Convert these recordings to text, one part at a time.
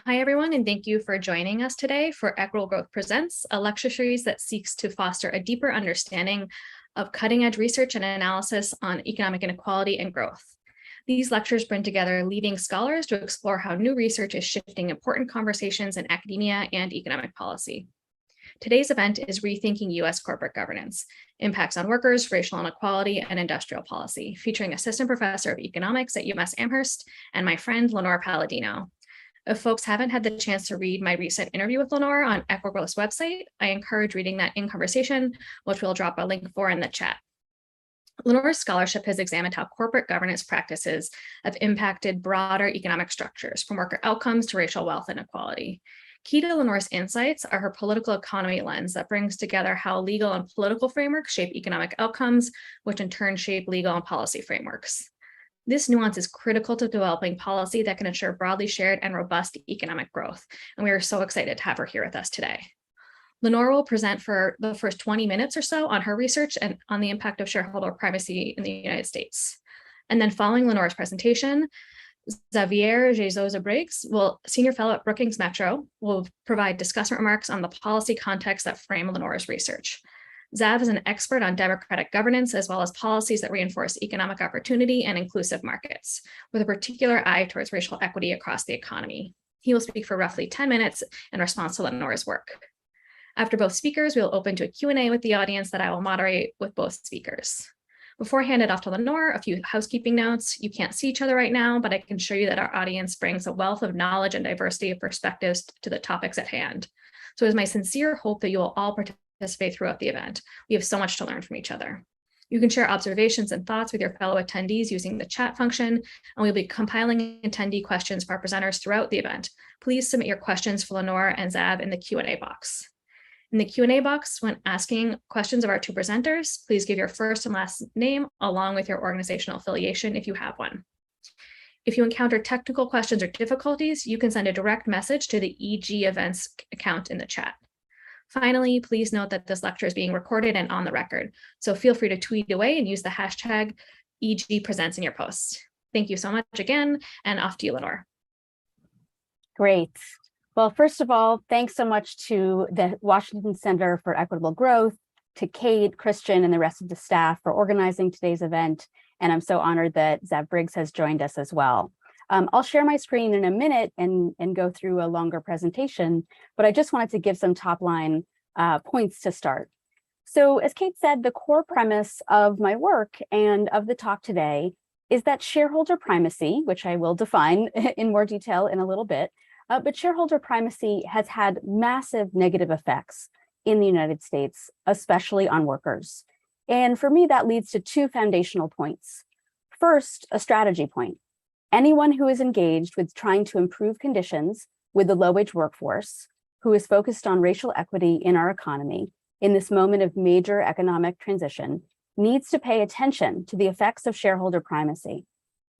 Hi, everyone, and thank you for joining us today for Equitable Growth Presents, a lecture series that seeks to foster a deeper understanding of cutting-edge research and analysis on economic inequality and growth. These lectures bring together leading scholars to explore how new research is shifting important conversations in academia and economic policy. Today's event is Rethinking U.S. Corporate Governance, Impacts on Workers, Racial Inequality, and Industrial Policy, featuring Assistant Professor of Economics at UMass Amherst and my friend Lenore Palladino. If folks haven't had the chance to read my recent interview with Lenore on Equitable's website, I encourage reading that in conversation, which we'll drop a link for in the chat. Lenore's scholarship has examined how corporate governance practices have impacted broader economic structures, from worker outcomes to racial wealth inequality. Key to Lenore's insights are her political economy lens that brings together how legal and political frameworks shape economic outcomes, which in turn shape legal and policy frameworks. This nuance is critical to developing policy that can ensure broadly shared and robust economic growth, and we are so excited to have her here with us today. Lenore will present for the first 20 minutes or so on her research and on the impact of shareholder primacy in the United States. And then following Lenore's presentation, Xavier de Souza Briggs, Senior Fellow at Brookings Metro, will provide discussant remarks on the policy context that frame Lenore's research. Zav is an expert on democratic governance, as well as policies that reinforce economic opportunity and inclusive markets, with a particular eye towards racial equity across the economy. He will speak for roughly 10 minutes in response to Lenore's work. After both speakers, we will open to a Q&A with the audience that I will moderate with both speakers. Before I hand it off to Lenore, a few housekeeping notes. You can't see each other right now, but I can show you that our audience brings a wealth of knowledge and diversity of perspectives to the topics at hand. So it is my sincere hope that you will all participate throughout the event. We have so much to learn from each other. You can share observations and thoughts with your fellow attendees using the chat function, and we'll be compiling attendee questions for our presenters throughout the event. Please submit your questions for Lenore and Zab in the Q&A box. In the Q&A box, when asking questions of our two presenters, please give your first and last name along with your organizational affiliation if you have one. If you encounter technical questions or difficulties, you can send a direct message to the EG Events account in the chat. Finally, please note that this lecture is being recorded and on the record, so feel free to tweet away and use the hashtag EGPresents in your posts. Thank you so much again, and off to you, Lenore. Great. Well, first of all, thanks so much to the Washington Center for Equitable Growth, to Kate, Christian, and the rest of the staff for organizing today's event, and I'm so honored that Xav Briggs has joined us as well. I'll share my screen in a minute and go through a longer presentation, but I just wanted to give some top line points to start. So as Kate said, the core premise of my work and of the talk today is that shareholder primacy, which I will define in more detail in a little bit, but shareholder primacy has had massive negative effects in the United States, especially on workers. And for me, that leads to two foundational points. First, a strategy point. Anyone who is engaged with trying to improve conditions with the low-wage workforce, who is focused on racial equity in our economy in this moment of major economic transition, needs to pay attention to the effects of shareholder primacy.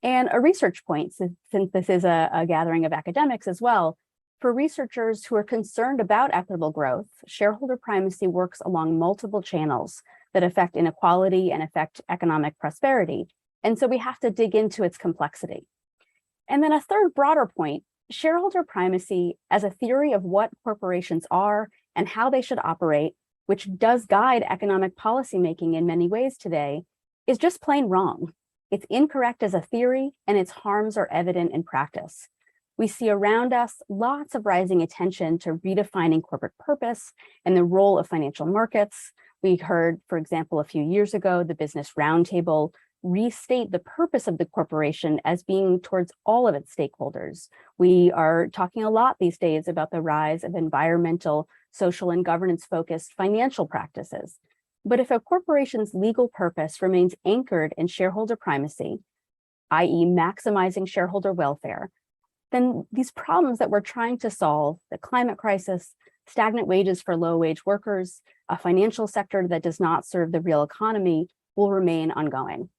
And a research point, since this is a gathering of academics as well, for researchers who are concerned about equitable growth, shareholder primacy works along multiple channels that affect inequality and affect economic prosperity. And so we have to dig into its complexity. And then a third broader point, shareholder primacy as a theory of what corporations are and how they should operate, which does guide economic policymaking in many ways today, is just plain wrong. It's incorrect as a theory, and its harms are evident in practice. We see around us lots of rising attention to redefining corporate purpose and the role of financial markets. We heard, for example, a few years ago, the Business Roundtable restate the purpose of the corporation as being towards all of its stakeholders. We are talking a lot these days about the rise of environmental, social, and governance-focused financial practices. But if a corporation's legal purpose remains anchored in shareholder primacy, i.e. maximizing shareholder welfare, then these problems that we're trying to solve, the climate crisis, stagnant wages for low-wage workers, a financial sector that does not serve the real economy, will remain ongoing.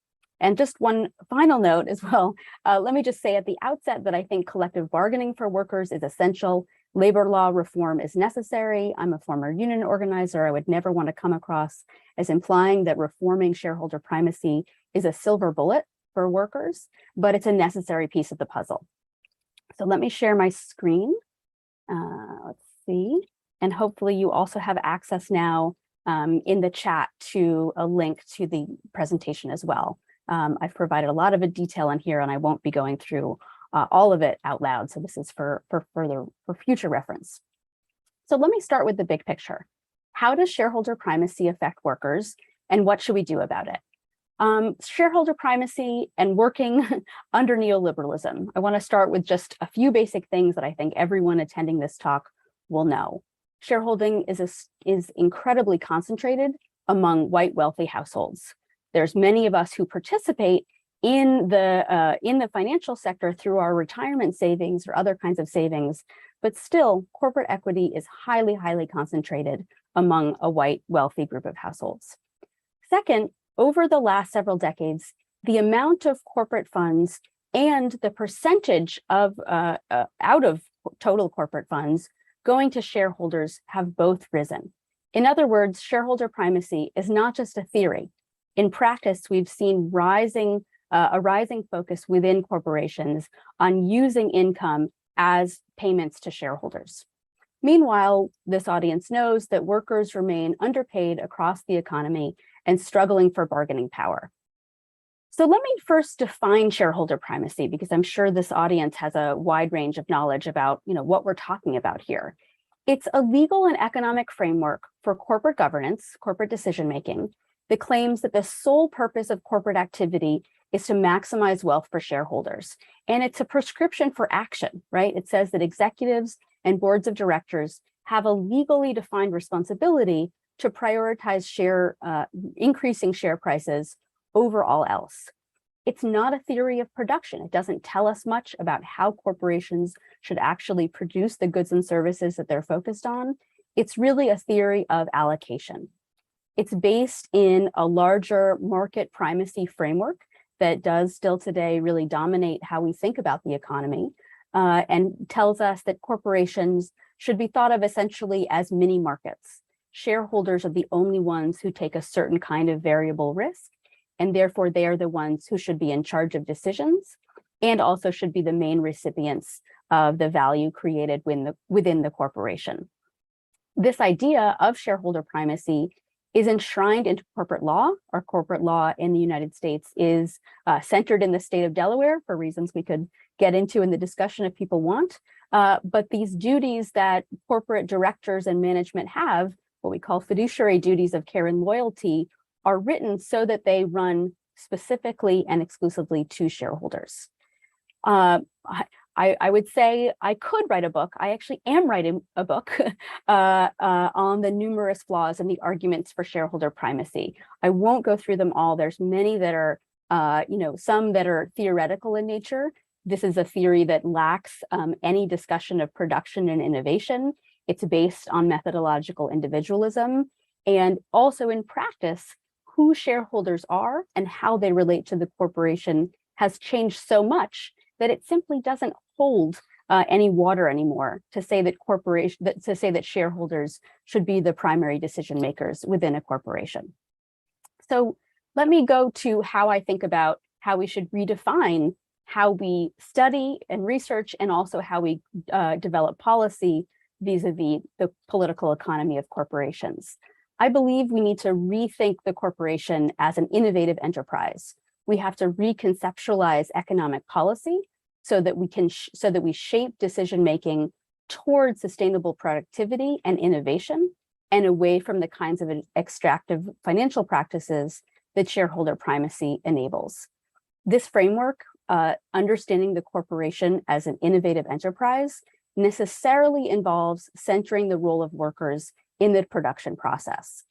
And just one final note as well, let me just say at the outset that I think collective bargaining for workers is essential. Labor law reform is necessary. I'm a former union organizer. I would never want to come across as implying that reforming shareholder primacy is a silver bullet for workers, but it's a necessary piece of the puzzle. So let me share my screen Let's see. And hopefully you also have access now in the chat to a link to the presentation as well. I've provided a lot of detail in here, and I won't be going through all of it out loud. So this is for future reference. So let me start with the big picture. How does shareholder primacy affect workers, and what should we do about it? Shareholder primacy and working under neoliberalism. I want to start with just a few basic things that I think everyone attending this talk will know. Shareholding is incredibly concentrated among white wealthy households. There's many of us who participate in the financial sector through our retirement savings or other kinds of savings, but still corporate equity is highly, highly concentrated among a white wealthy group of households. Second, over the last several decades, the amount of corporate funds and the percentage of out of total corporate funds going to shareholders have both risen. In other words, shareholder primacy is not just a theory. In practice, we've seen a rising focus within corporations on using income as payments to shareholders. Meanwhile, this audience knows that workers remain underpaid across the economy and struggling for bargaining power. So let me first define shareholder primacy, because I'm sure this audience has a wide range of knowledge about what we're talking about here. It's a legal and economic framework for corporate governance, corporate decision-making, that claims that the sole purpose of corporate activity is to maximize wealth for shareholders. And it's a prescription for action, right? It says that executives and boards of directors have a legally defined responsibility to prioritize increasing share prices over all else. It's not a theory of production. It doesn't tell us much about how corporations should actually produce the goods and services that they're focused on. It's really a theory of allocation. It's based in a larger market primacy framework that does still today really dominate how we think about the economy, and tells us that corporations should be thought of essentially as mini markets. Shareholders are the only ones who take a certain kind of variable risk, and therefore they are the ones who should be in charge of decisions and also should be the main recipients of the value created within the corporation. This idea of shareholder primacy is enshrined into corporate law. Our corporate law in the United States is centered in the state of Delaware for reasons we could get into in the discussion if people want. But these duties that corporate directors and management have, what we call fiduciary duties of care and loyalty, are written so that they run specifically and exclusively to shareholders. I would say I could write a book. I actually am writing a book on the numerous flaws and the arguments for shareholder primacy. I won't go through them all. There's many that are, some that are theoretical in nature. This is a theory that lacks any discussion of production and innovation. It's based on methodological individualism, and also in practice, who shareholders are and how they relate to the corporation has changed so much that it simply doesn't hold any water anymore to say that shareholders should be the primary decision makers within a corporation. So let me go to how I think about how we should redefine how we study and research, and also how we develop policy vis-a-vis the political economy of corporations. I believe we need to rethink the corporation as an innovative enterprise. We have to reconceptualize economic policy so that we shape decision-making towards sustainable productivity and innovation, and away from the kinds of extractive financial practices that shareholder primacy enables. This framework, understanding the corporation as an innovative enterprise, necessarily involves centering the role of workers in the production process.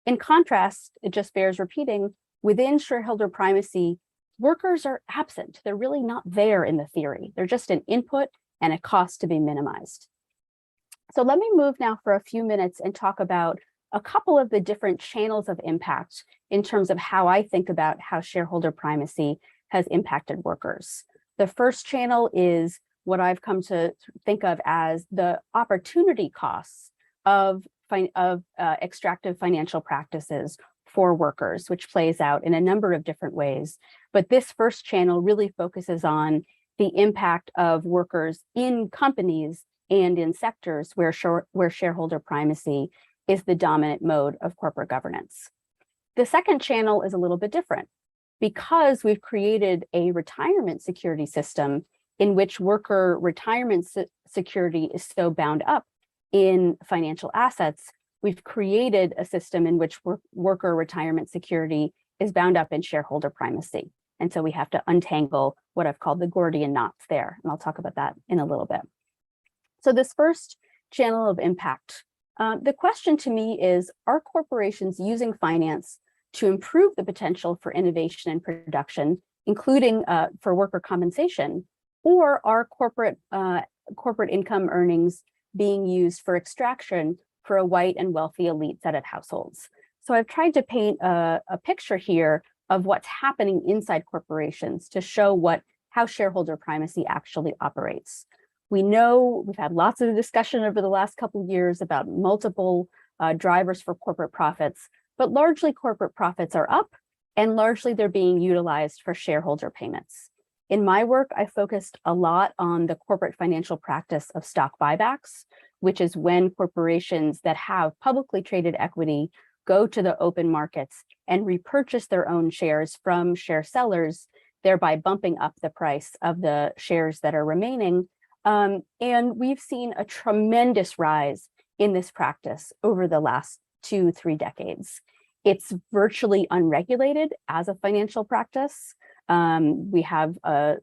In contrast, it just bears repeating, within shareholder primacy, workers are absent. They're really not there in the theory. They're just an input and a cost to be minimized. So let me move now for a few minutes and talk about a couple of the different channels of impact in terms of how I think about how shareholder primacy has impacted workers. The first channel is what I've come to think of as the opportunity costs of extractive financial practices for workers, which plays out in a number of different ways. But this first channel really focuses on the impact of workers in companies and in sectors where shareholder primacy is the dominant mode of corporate governance. The second channel is a little bit different. Because we've created a retirement security system in which worker retirement security is so bound up in financial assets, we've created a system in which worker retirement security is bound up in shareholder primacy. And so we have to untangle what I've called the Gordian knots there. And I'll talk about that in a little bit. So this first channel of impact, the question to me is, are corporations using finance to improve the potential for innovation and production, including for worker compensation, or are corporate income earnings being used for extraction for a white and wealthy elite set of households? So I've tried to paint a picture here of what's happening inside corporations to show how shareholder primacy actually operates. We know we've had lots of discussion over the last couple of years about multiple drivers for corporate profits, but largely corporate profits are up and largely they're being utilized for shareholder payments. In my work, I focused a lot on the corporate financial practice of stock buybacks, which is when corporations that have publicly traded equity go to the open markets and repurchase their own shares from share sellers, thereby bumping up the price of the shares that are remaining. And we've seen a tremendous rise in this practice over the last 2-3 decades. It's virtually unregulated as a financial practice. We have a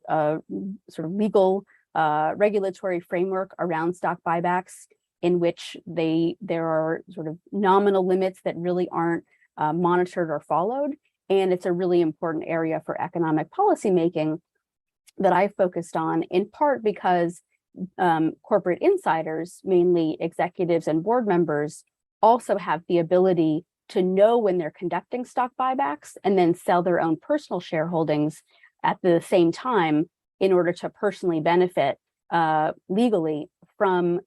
sort of legal regulatory framework around stock buybacks in which there are sort of nominal limits that really aren't monitored or followed. And it's a really important area for economic policy making that I focused on, in part because corporate insiders, mainly executives and board members, also have the ability to know when they're conducting stock buybacks and then sell their own personal shareholdings at the same time in order to personally benefit legally from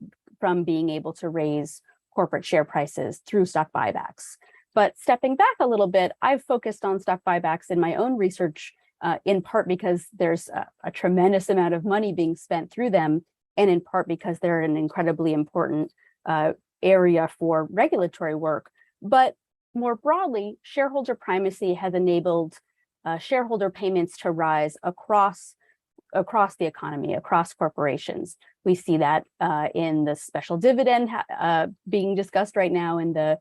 being able to raise corporate share prices through stock buybacks. But stepping back a little bit, I've focused on stock buybacks in my own research, in part because there's a tremendous amount of money being spent through them, and in part because they're an incredibly important area for regulatory work. But more broadly, shareholder primacy has enabled shareholder payments to rise across the economy, across corporations. We see that in the special dividend being discussed right now in the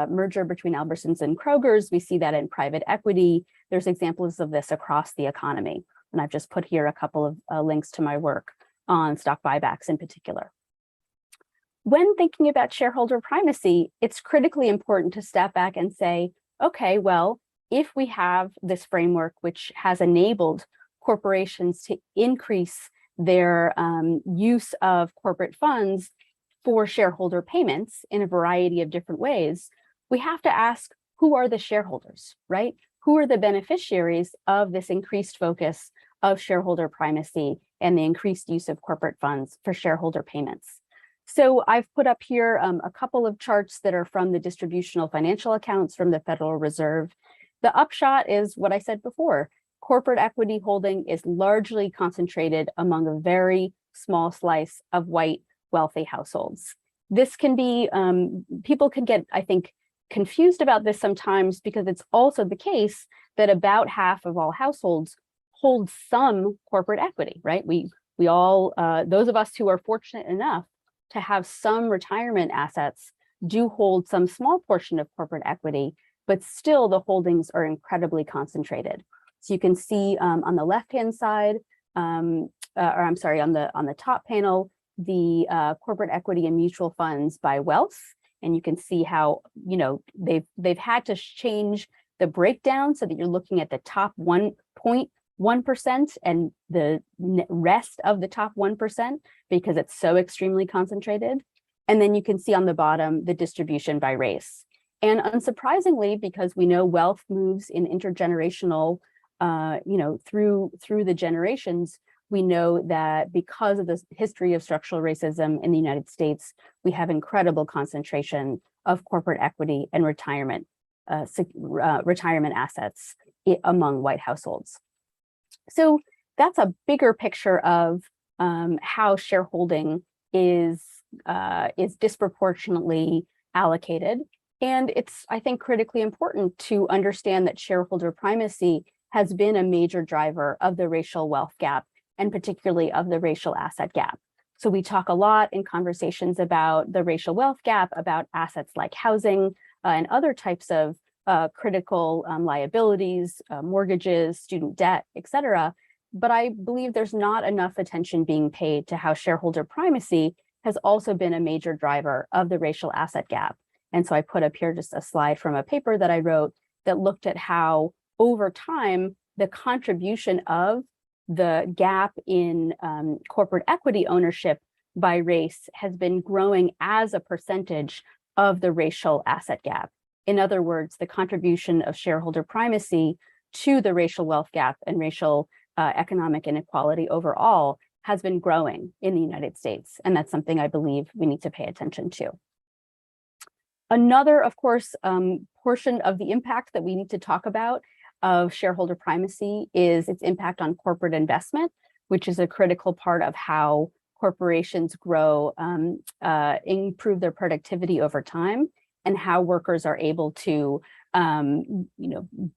merger between Albertsons and Kroger's. We see that in private equity. There's examples of this across the economy. And I've just put here a couple of links to my work on stock buybacks in particular. When thinking about shareholder primacy, it's critically important to step back and say, okay, well, if we have this framework which has enabled corporations to increase their use of corporate funds for shareholder payments in a variety of different ways, we have to ask, who are the shareholders, right? Who are the beneficiaries of this increased focus of shareholder primacy and the increased use of corporate funds for shareholder payments? So I've put up here a couple of charts that are from the distributional financial accounts from the Federal Reserve. The upshot is what I said before. Corporate equity holding is largely concentrated among a very small slice of white, wealthy households. This can be, people can get, I think, confused about this sometimes because it's also the case that about half of all households hold some corporate equity, right? We all, those of us who are fortunate enough to have some retirement assets do hold some small portion of corporate equity, but still the holdings are incredibly concentrated. So you can see on the left-hand side, or I'm sorry, on the top panel, the corporate equity and mutual funds by wealth. And you can see how, you know, they've had to change the breakdown so that you're looking at the top 1.1% and the rest of the top 1% because it's so extremely concentrated. And then you can see on the bottom the distribution by race. And unsurprisingly, because we know wealth moves in intergenerational, through the generations, we know that because of the history of structural racism in the United States, we have incredible concentration of corporate equity and retirement assets among white households. So that's a bigger picture of how shareholding is disproportionately allocated. And it's, I think, critically important to understand that shareholder primacy has been a major driver of the racial wealth gap, and particularly of the racial asset gap. So we talk a lot in conversations about the racial wealth gap, about assets like housing and other types of critical liabilities, mortgages, student debt, et cetera. But I believe there's not enough attention being paid to how shareholder primacy has also been a major driver of the racial asset gap. And so I put up here just a slide from a paper that I wrote that looked at how over time, the contribution of the gap in corporate equity ownership by race has been growing as a percentage of the racial asset gap. In other words, the contribution of shareholder primacy to the racial wealth gap and racial economic inequality overall has been growing in the United States. And that's something I believe we need to pay attention to. Another, of course, portion of the impact that we need to talk about of shareholder primacy is its impact on corporate investment, which is a critical part of how corporations grow, improve their productivity over time, and how workers are able to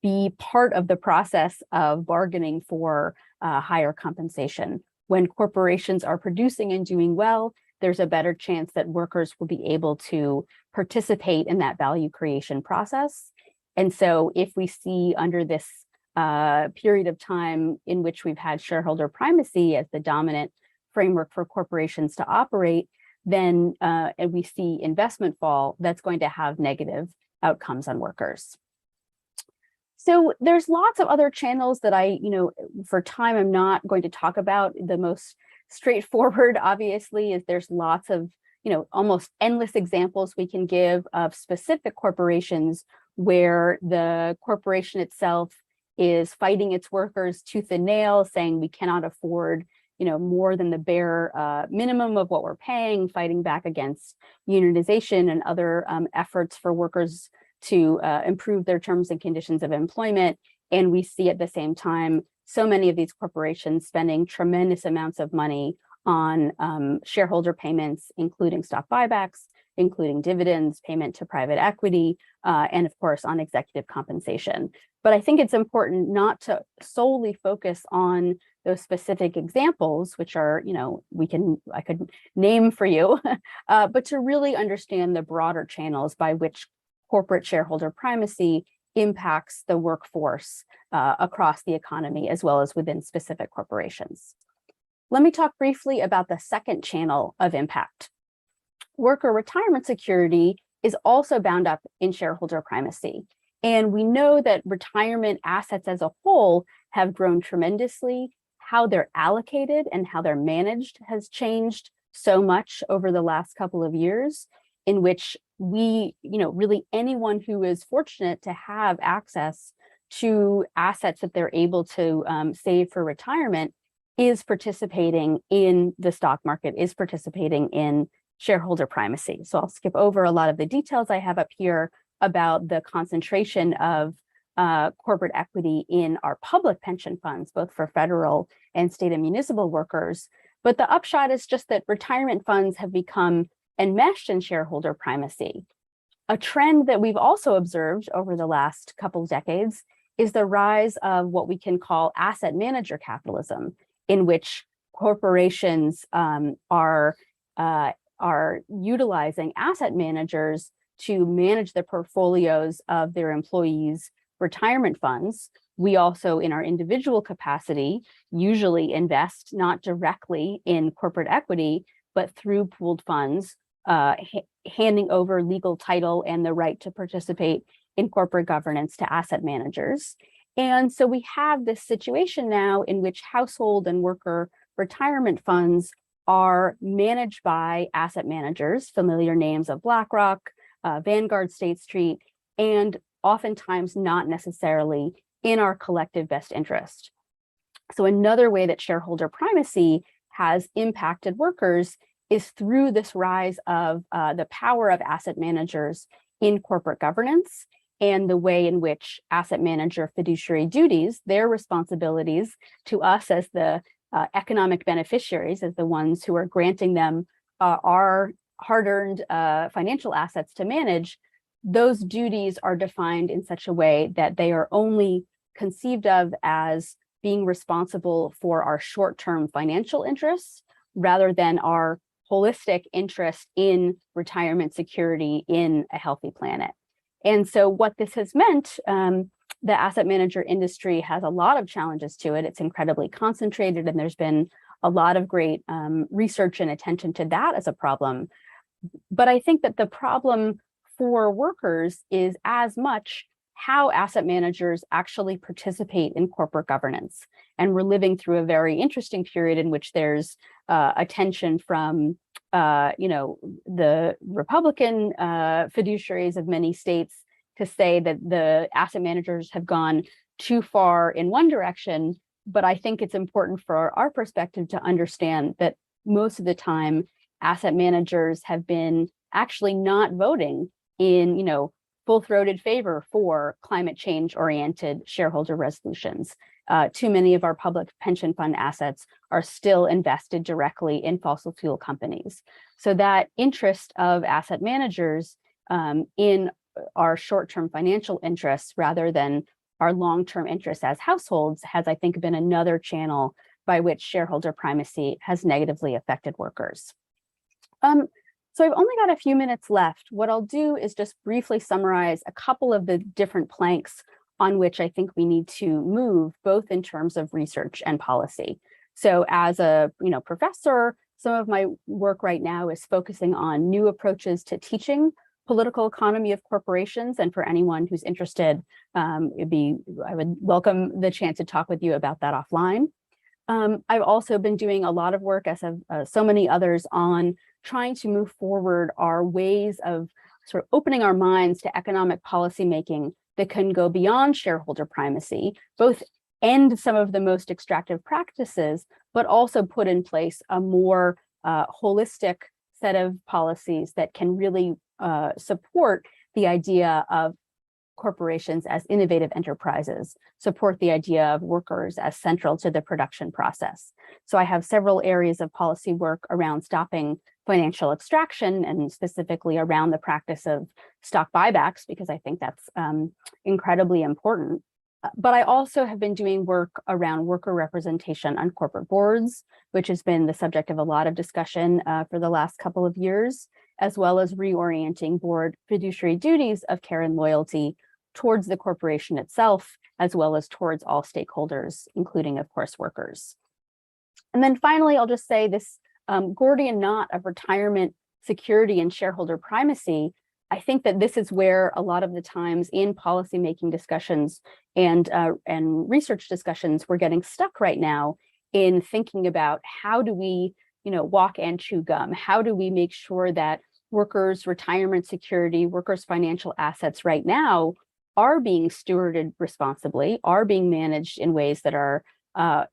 be part of the process of bargaining for higher compensation. When corporations are producing and doing well, there's a better chance that workers will be able to participate in that value creation process. And so if we see under this period of time in which we've had shareholder primacy as the dominant framework for corporations to operate, then and we see investment fall, that's going to have negative outcomes on workers. So there's lots of other channels that for time, I'm not going to talk about. The most straightforward, obviously, is there's lots of, almost endless examples we can give of specific corporations where the corporation itself is fighting its workers tooth and nail, saying we cannot afford more than the bare minimum of what we're paying, fighting back against unionization and other efforts for workers to improve their terms and conditions of employment. And we see at the same time so many of these corporations spending tremendous amounts of money on shareholder payments, including stock buybacks, including dividends, payment to private equity, and of course on executive compensation. But I think it's important not to solely focus on those specific examples, which are, I could name for you, but to really understand the broader channels by which corporate shareholder primacy impacts the workforce across the economy, as well as within specific corporations. Let me talk briefly about the second channel of impact. Worker retirement security is also bound up in shareholder primacy. And we know that retirement assets as a whole have grown tremendously. How they're allocated and how they're managed has changed so much over the last couple of years, in which we, really anyone who is fortunate to have access to assets that they're able to save for retirement is participating in the stock market, is participating in shareholder primacy. So I'll skip over a lot of the details I have up here about the concentration of corporate equity in our public pension funds, both for federal and state and municipal workers. But the upshot is just that retirement funds have become enmeshed in shareholder primacy. A trend that we've also observed over the last couple decades is the rise of what we can call asset manager capitalism, in which corporations are utilizing asset managers to manage the portfolios of their employees' retirement funds. We also, in our individual capacity, usually invest not directly in corporate equity, but through pooled funds, handing over legal title and the right to participate in corporate governance to asset managers. And so we have this situation now in which household and worker retirement funds are managed by asset managers, familiar names of BlackRock, Vanguard, State Street, and oftentimes not necessarily in our collective best interest. So another way that shareholder primacy has impacted workers is through this rise of the power of asset managers in corporate governance, and the way in which asset manager fiduciary duties, their responsibilities to us as the economic beneficiaries, as the ones who are granting them our hard-earned financial assets to manage, those duties are defined in such a way that they are only conceived of as being responsible for our short-term financial interests rather than our holistic interest in retirement security in a healthy planet. And so what this has meant, the asset manager industry has a lot of challenges to it. It's incredibly concentrated, and there's been a lot of great research and attention to that as a problem. But I think that the problem for workers is as much how asset managers actually participate in corporate governance. And we're living through a very interesting period in which there's attention from the Republican fiduciaries of many states to say that the asset managers have gone too far in one direction. But I think it's important for our perspective to understand that most of the time, asset managers have been actually not voting in, full-throated favor for climate change-oriented shareholder resolutions. Too many of our public pension fund assets are still invested directly in fossil fuel companies. So that interest of asset managers in our short-term financial interests rather than our long-term interests as households has, I think, been another channel by which shareholder primacy has negatively affected workers. So I've only got a few minutes left. What I'll do is just briefly summarize a couple of the different planks on which I think we need to move, both in terms of research and policy. So as a professor, some of my work right now is focusing on new approaches to teaching political economy of corporations. And for anyone who's interested, I would welcome the chance to talk with you about that offline. I've also been doing a lot of work, as have so many others, on trying to move forward our ways of sort of opening our minds to economic policymaking that can go beyond shareholder primacy, both end some of the most extractive practices, but also put in place a more holistic set of policies that can really support the idea of corporations as innovative enterprises, support the idea of workers as central to the production process. So I have several areas of policy work around stopping financial extraction and specifically around the practice of stock buybacks, because I think that's incredibly important. But I also have been doing work around worker representation on corporate boards, which has been the subject of a lot of discussion for the last couple of years, as well as reorienting board fiduciary duties of care and loyalty towards the corporation itself, as well as towards all stakeholders, including, of course, workers. And then finally, I'll just say this Gordian knot of retirement security and shareholder primacy. I think that this is where a lot of the times in policymaking discussions and research discussions, we're getting stuck right now in thinking about how do we, walk and chew gum? How do we make sure that workers' retirement security, workers' financial assets right now are being stewarded responsibly, are being managed in ways that are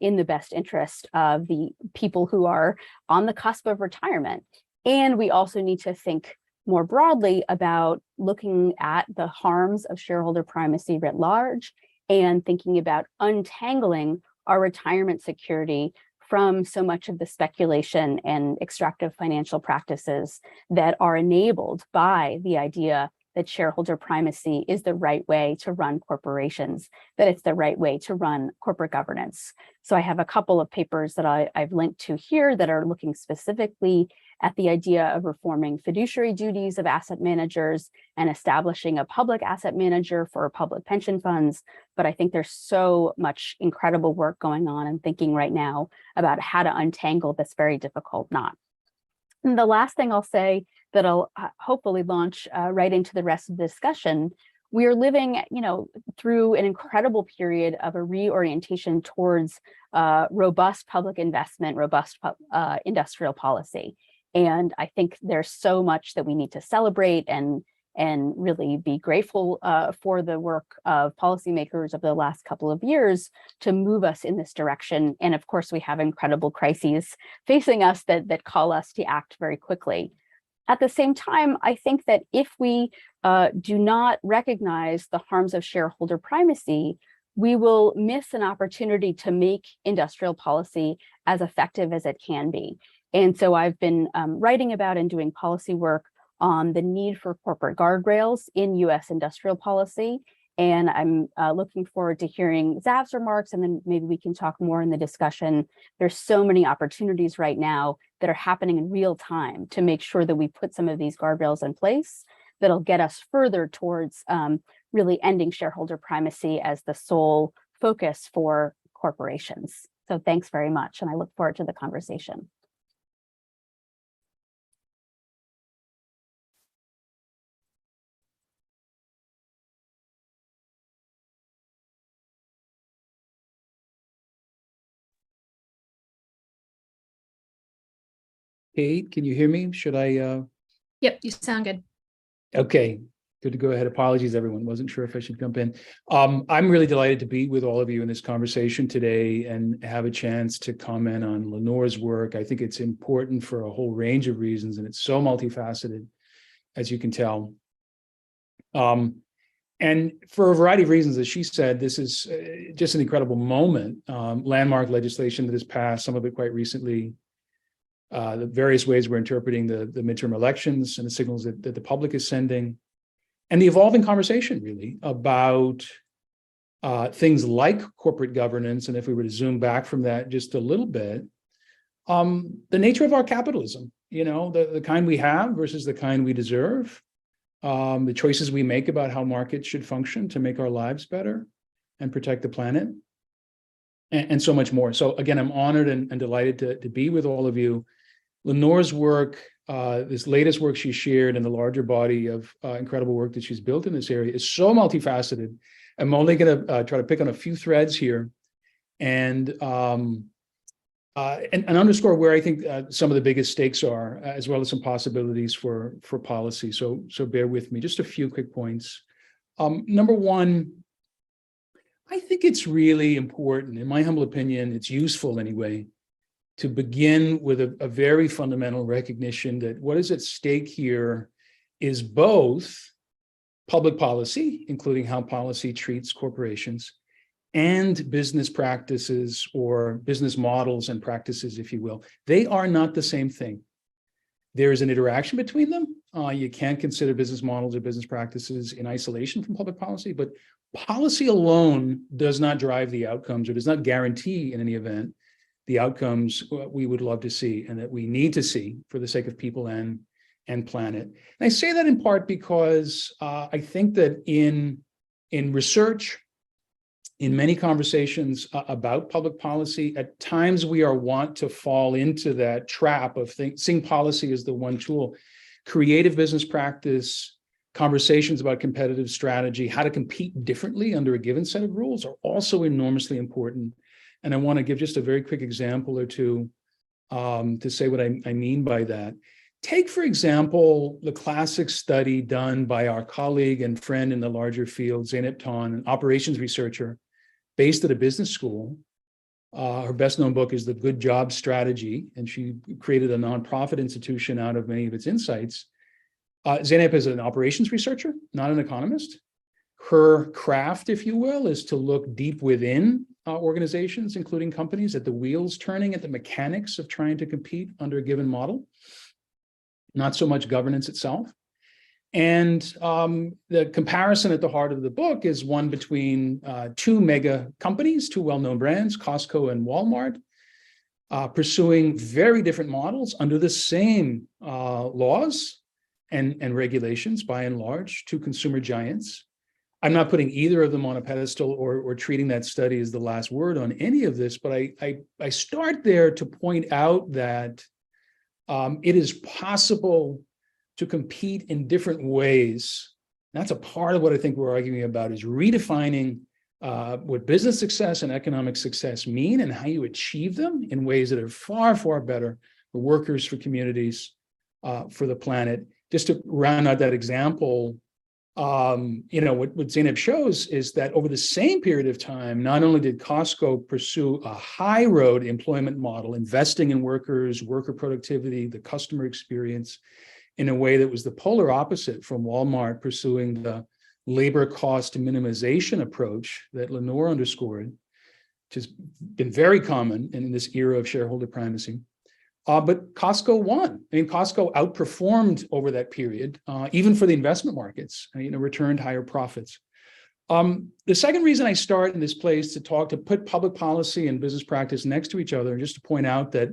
in the best interest of the people who are on the cusp of retirement? And we also need to think more broadly about looking at the harms of shareholder primacy writ large and thinking about untangling our retirement security from so much of the speculation and extractive financial practices that are enabled by the idea that shareholder primacy is the right way to run corporations, that it's the right way to run corporate governance. So I have a couple of papers that I've linked to here that are looking specifically at the idea of reforming fiduciary duties of asset managers and establishing a public asset manager for public pension funds. But I think there's so much incredible work going on and thinking right now about how to untangle this very difficult knot. And the last thing I'll say that I'll hopefully launch right into the rest of the discussion, we are living, through an incredible period of a reorientation towards robust public investment, robust industrial policy. And I think there's so much that we need to celebrate and really be grateful for the work of policymakers over the last couple of years to move us in this direction. And of course, we have incredible crises facing us that call us to act very quickly. At the same time, I think that if we do not recognize the harms of shareholder primacy, we will miss an opportunity to make industrial policy as effective as it can be. And so I've been writing about and doing policy work on the need for corporate guardrails in U.S. industrial policy. And I'm looking forward to hearing Zav's remarks, and then maybe we can talk more in the discussion. There's so many opportunities right now that are happening in real time to make sure that we put some of these guardrails in place that'll get us further towards really ending shareholder primacy as the sole focus for corporations. So thanks very much, and I look forward to the conversation. Kate, can you hear me? Should I? Yep, you sound good. Okay, good to go ahead. Apologies, everyone. Wasn't sure if I should jump in. I'm really delighted to be with all of you in this conversation today and have a chance to comment on Lenore's work. I think it's important for a whole range of reasons, and it's so multifaceted, as you can tell. And for a variety of reasons, as she said, this is just an incredible moment. Landmark legislation that has passed, some of it quite recently. The various ways we're interpreting the midterm elections and the signals that the public is sending, and the evolving conversation really about things like corporate governance. And if we were to zoom back from that just a little bit, the nature of our capitalism, the kind we have versus the kind we deserve, the choices we make about how markets should function to make our lives better and protect the planet, and so much more. So again, I'm honored and delighted to be with all of you. Lenore's work, this latest work she shared, and the larger body of incredible work that she's built in this area is so multifaceted. I'm only going to try to pick on a few threads here and underscore where I think some of the biggest stakes are, as well as some possibilities for policy. So bear with me. Just a few quick points. Number one, I think it's really important, in my humble opinion, it's useful anyway, to begin with a very fundamental recognition that what is at stake here is both public policy, including how policy treats corporations, and business practices or business models and practices, if you will. They are not the same thing. There is an interaction between them. You can't consider business models or business practices in isolation from public policy, but policy alone does not drive the outcomes or does not guarantee, in any event, the outcomes we would love to see and that we need to see for the sake of people and planet. And I say that in part because I think that in research, in many conversations about public policy, at times we are wont to fall into that trap of seeing policy as the one tool. Creative business practice, conversations about competitive strategy, how to compete differently under a given set of rules are also enormously important. And I want to give just a very quick example or two to say what I mean by that. Take, for example, the classic study done by our colleague and friend in the larger field, Zeynep Ton, an operations researcher based at a business school. Her best known book is The Good Job Strategy, and she created a nonprofit institution out of many of its insights. Zeynep is an operations researcher, not an economist. Her craft, if you will, is to look deep within organizations, including companies, at the wheels turning, at the mechanics of trying to compete under a given model, not so much governance itself. And the comparison at the heart of the book is one between two mega companies, two well-known brands, Costco and Walmart, pursuing very different models under the same laws and regulations, by and large, two consumer giants. I'm not putting either of them on a pedestal or treating that study as the last word on any of this, but I start there to point out that it is possible to compete in different ways. That's a part of what I think we're arguing about, is redefining what business success and economic success mean and how you achieve them in ways that are far, far better for workers, for communities, for the planet. Just to round out that example, what Zeynep shows is that over the same period of time, not only did Costco pursue a high road employment model, investing in workers, worker productivity, the customer experience, in a way that was the polar opposite from Walmart pursuing the labor cost minimization approach that Lenore underscored, which has been very common in this era of shareholder primacy. But Costco won. I mean, Costco outperformed over that period, even for the investment markets, returned higher profits. The second reason I start in this place to put public policy and business practice next to each other, and just to point out that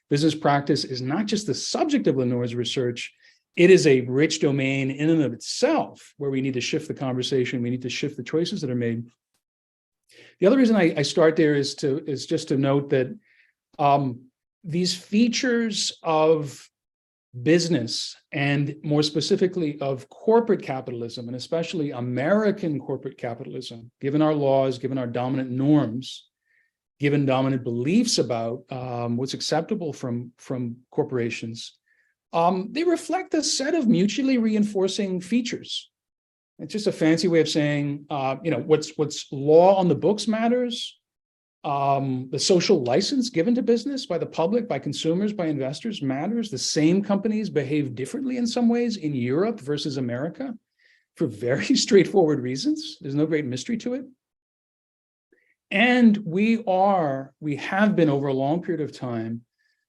business practice is not just the subject of Lenore's research, it is a rich domain in and of itself where we need to shift the conversation, we need to shift the choices that are made. The other reason I start there is just to note that these features of business, and more specifically of corporate capitalism, and especially American corporate capitalism, given our laws, given our dominant norms, given dominant beliefs about what's acceptable from corporations, they reflect a set of mutually reinforcing features. It's just a fancy way of saying, what's law on the books matters. The social license given to business by the public, by consumers, by investors matters. The same companies behave differently in some ways in Europe versus America for very straightforward reasons. There's no great mystery to it. And we have been over a long period of time,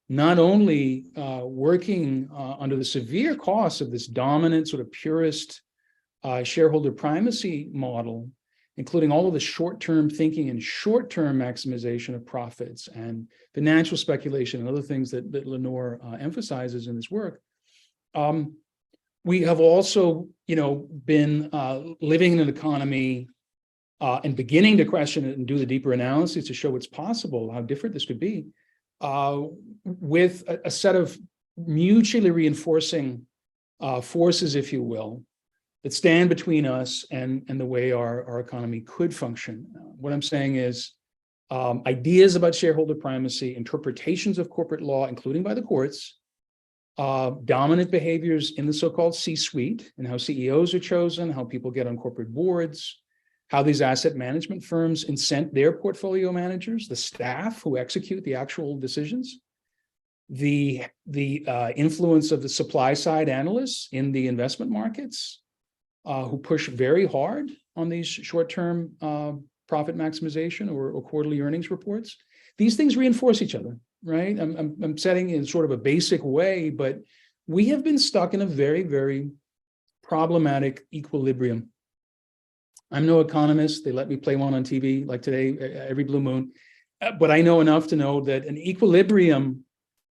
not only working under the severe costs of this dominant sort of purist shareholder primacy model, including all of the short-term thinking and short-term maximization of profits and financial speculation and other things that Lenore emphasizes in this work. We have also, been living in an economy and beginning to question it and do the deeper analysis to show what's possible, how different this could be, with a set of mutually reinforcing forces, if you will, that stand between us and the way our economy could function. What I'm saying is ideas about shareholder primacy, interpretations of corporate law, including by the courts, dominant behaviors in the so-called C-suite and how CEOs are chosen, how people get on corporate boards, how these asset management firms incent their portfolio managers, the staff who execute the actual decisions, the influence of the supply side analysts in the investment markets, who push very hard on these short-term profit maximization or quarterly earnings reports. These things reinforce each other, right? I'm setting in sort of a basic way, but we have been stuck in a very, very problematic equilibrium. I'm no economist. They let me play one on TV like today, every blue moon. But I know enough to know that an equilibrium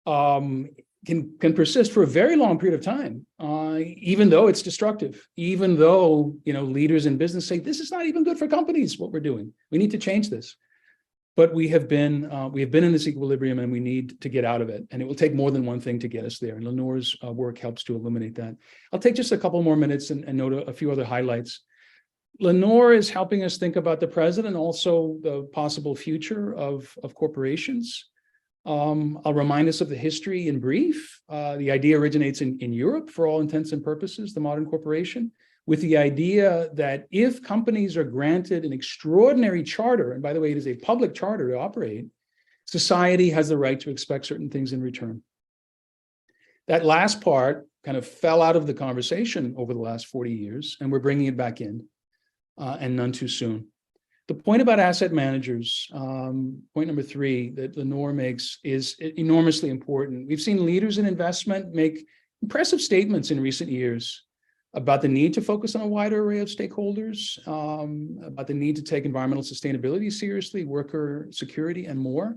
can persist for a very long period of time, even though it's destructive, even though leaders in business say this is not even good for companies, what we're doing. We need to change this. But we have been in this equilibrium and we need to get out of it. And it will take more than one thing to get us there. And Lenore's work helps to illuminate that. I'll take just a couple more minutes and note a few other highlights. Lenore is helping us think about the present and also the possible future of corporations. I'll remind us of the history in brief. The idea originates in Europe for all intents and purposes, the modern corporation, with the idea that if companies are granted an extraordinary charter, and by the way, it is a public charter to operate, society has the right to expect certain things in return. That last part kind of fell out of the conversation over the last 40 years, and we're bringing it back in, and none too soon. The point about asset managers, point number 3 that Lenore makes is enormously important. We've seen leaders in investment make impressive statements in recent years about the need to focus on a wider array of stakeholders, about the need to take environmental sustainability seriously, worker security, and more.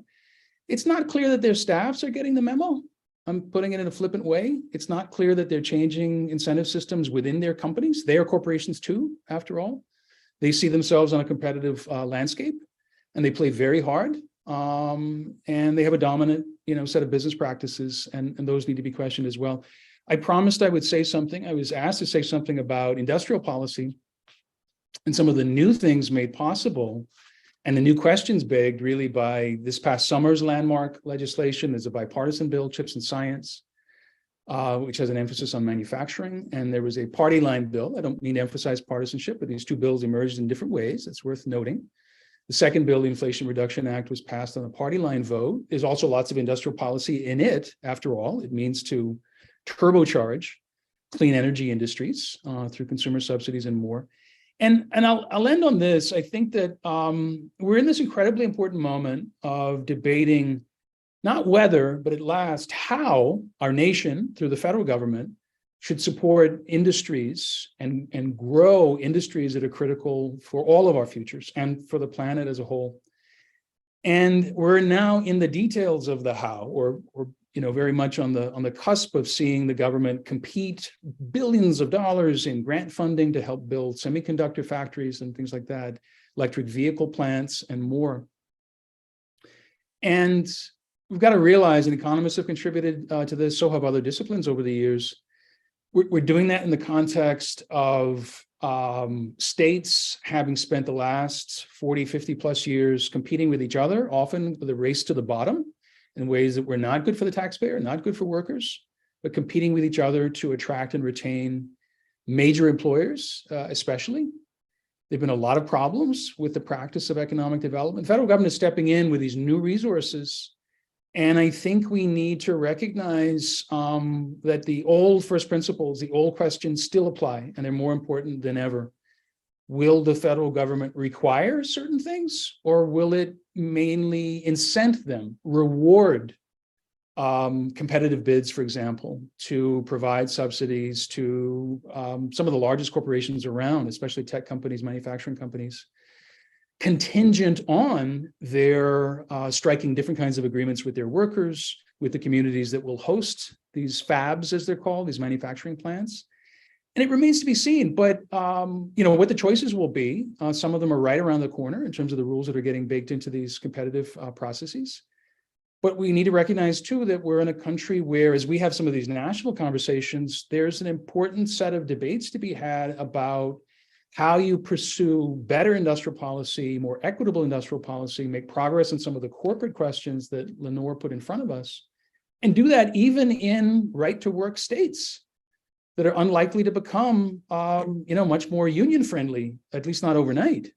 It's not clear that their staffs are getting the memo. I'm putting it in a flippant way. It's not clear that they're changing incentive systems within their companies. They are corporations too, after all. They see themselves on a competitive landscape, and they play very hard. And they have a dominant, set of business practices, and those need to be questioned as well. I promised I would say something. I was asked to say something about industrial policy and some of the new things made possible, and the new questions begged really by this past summer's landmark legislation. There's a bipartisan bill, Chips and Science, which has an emphasis on manufacturing. And there was a party line bill. I don't mean to emphasize partisanship, but these two bills emerged in different ways. It's worth noting. The second bill, the Inflation Reduction Act, was passed on a party line vote. There's also lots of industrial policy in it, after all. It means to turbocharge clean energy industries through consumer subsidies and more. And I'll end on this. I think that we're in this incredibly important moment of debating not whether, but at last how our nation, through the federal government, should support industries and grow industries that are critical for all of our futures and for the planet as a whole. And we're now in the details of the how, or very much on the cusp of seeing the government compete billions of dollars in grant funding to help build semiconductor factories and things like that, electric vehicle plants and more. And we've got to realize, and economists have contributed to this, so have other disciplines over the years, we're doing that in the context of states having spent the last 40, 50 plus years competing with each other, often with a race to the bottom in ways that were not good for the taxpayer, not good for workers, but competing with each other to attract and retain major employers, especially. There've been a lot of problems with the practice of economic development. The federal government is stepping in with these new resources. And I think we need to recognize that the old first principles, the old questions still apply, and they're more important than ever. Will the federal government require certain things, or will it mainly incent them, reward competitive bids, for example, to provide subsidies to some of the largest corporations around, especially tech companies, manufacturing companies, contingent on their striking different kinds of agreements with their workers, with the communities that will host these fabs, as they're called, these manufacturing plants. And it remains to be seen, but what the choices will be. Some of them are right around the corner in terms of the rules that are getting baked into these competitive processes. But we need to recognize, too, that we're in a country where, as we have some of these national conversations, there's an important set of debates to be had about how you pursue better industrial policy, more equitable industrial policy, make progress in some of the corporate questions that Lenore put in front of us, and do that even in right-to-work states that are unlikely to become, much more union-friendly, at least not overnight.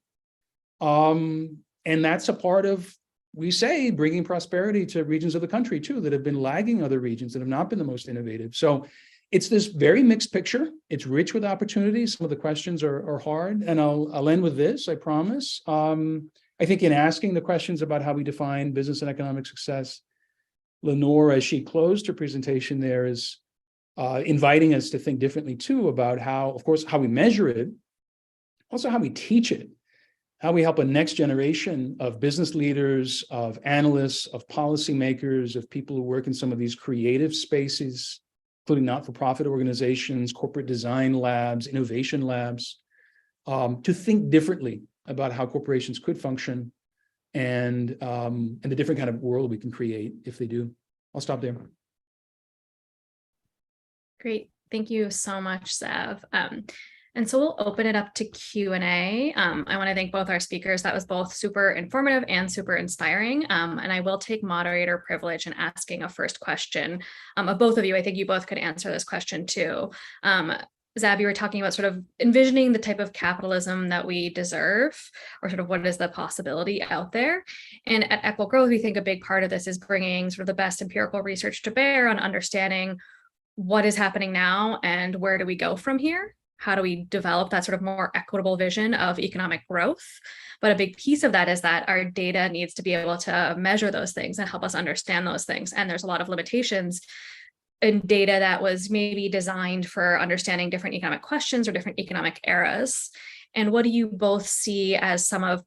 And that's a part of, we say, bringing prosperity to regions of the country, too, that have been lagging other regions that have not been the most innovative. So it's this very mixed picture. It's rich with opportunities. Some of the questions are hard. And I'll end with this, I promise. I think in asking the questions about how we define business and economic success, Lenore, as she closed her presentation there, is inviting us to think differently, too, about how, of course, how we measure it, also how we teach it, how we help a next generation of business leaders, of analysts, of policymakers, of people who work in some of these creative spaces, including not-for-profit organizations, corporate design labs, innovation labs, to think differently about how corporations could function and the different kind of world we can create if they do. I'll stop there. Great. Thank you so much, Zev. And so we'll open it up to Q&A. I want to thank both our speakers. That was both super informative and super inspiring. And I will take moderator privilege in asking a first question of both of you. I think you both could answer this question too. Zab, you were talking about sort of envisioning the type of capitalism that we deserve, or sort of what is the possibility out there. And at Equitable Growth, we think a big part of this is bringing sort of the best empirical research to bear on understanding what is happening now and where do we go from here. How do we develop that sort of more equitable vision of economic growth? But a big piece of that is that our data needs to be able to measure those things and help us understand those things. And there's a lot of limitations in data that was maybe designed for understanding different economic questions or different economic eras. And what do you both see as some of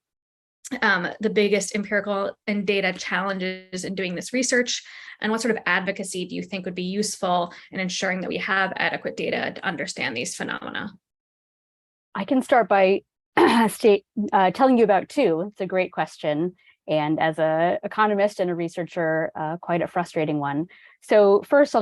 the biggest empirical and data challenges in doing this research? And what sort of advocacy do you think would be useful in ensuring that we have adequate data to understand these phenomena? I can start by telling you about two. It's a great question. And as an economist and a researcher, quite a frustrating one. So first,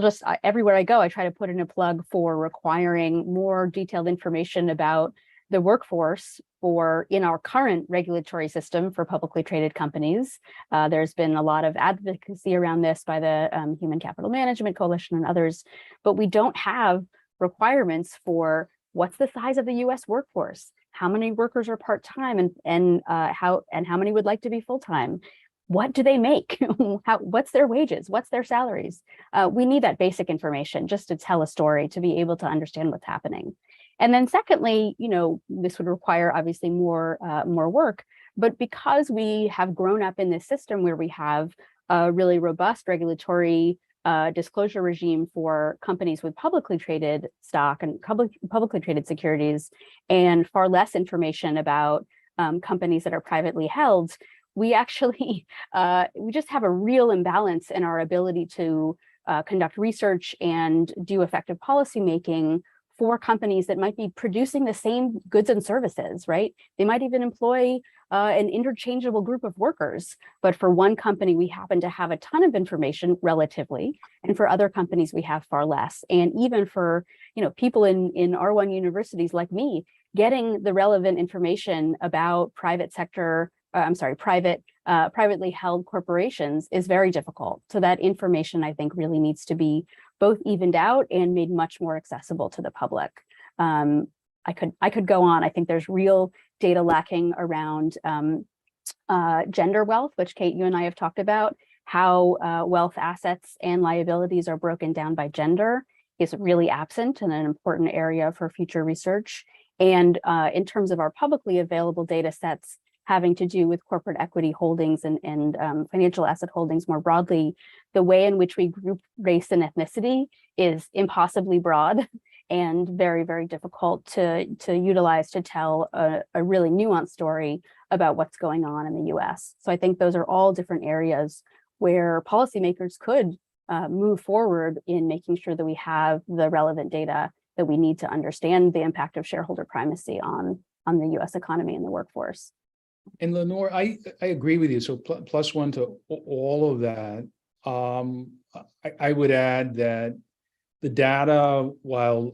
everywhere I go, I try to put in a plug for requiring more detailed information about the workforce in our current regulatory system for publicly traded companies. There's been a lot of advocacy around this by the Human Capital Management Coalition and others, but we don't have requirements for what's the size of the U.S. workforce, how many workers are part-time, and how many would like to be full-time. What do they make? What's their wages? What's their salaries? We need that basic information just to tell a story, to be able to understand what's happening. And then secondly, this would require obviously more work, but because we have grown up in this system where we have a really robust regulatory disclosure regime for companies with publicly traded stock and publicly traded securities, and far less information about companies that are privately held, we actually we just have a real imbalance in our ability to conduct research and do effective policymaking for companies that might be producing the same goods and services, right? They might even employ an interchangeable group of workers, but for one company, we happen to have a ton of information relatively, and for other companies, we have far less. And even for people in R1 universities like me, getting the relevant information about privately held corporations is very difficult. So that information, I think, really needs to be both evened out and made much more accessible to the public. I could go on. I think there's real data lacking around gender wealth, which Kate, you and I have talked about. How wealth assets and liabilities are broken down by gender is really absent and an important area for future research. And in terms of our publicly available data sets having to do with corporate equity holdings and financial asset holdings more broadly, the way in which we group race and ethnicity is impossibly broad and very, very difficult to utilize to tell a really nuanced story about what's going on in the US. So I think those are all different areas where policymakers could move forward in making sure that we have the relevant data that we need to understand the impact of shareholder primacy on the US economy and the workforce. And Lenore, I agree with you. So plus one to all of that. I would add that the data, while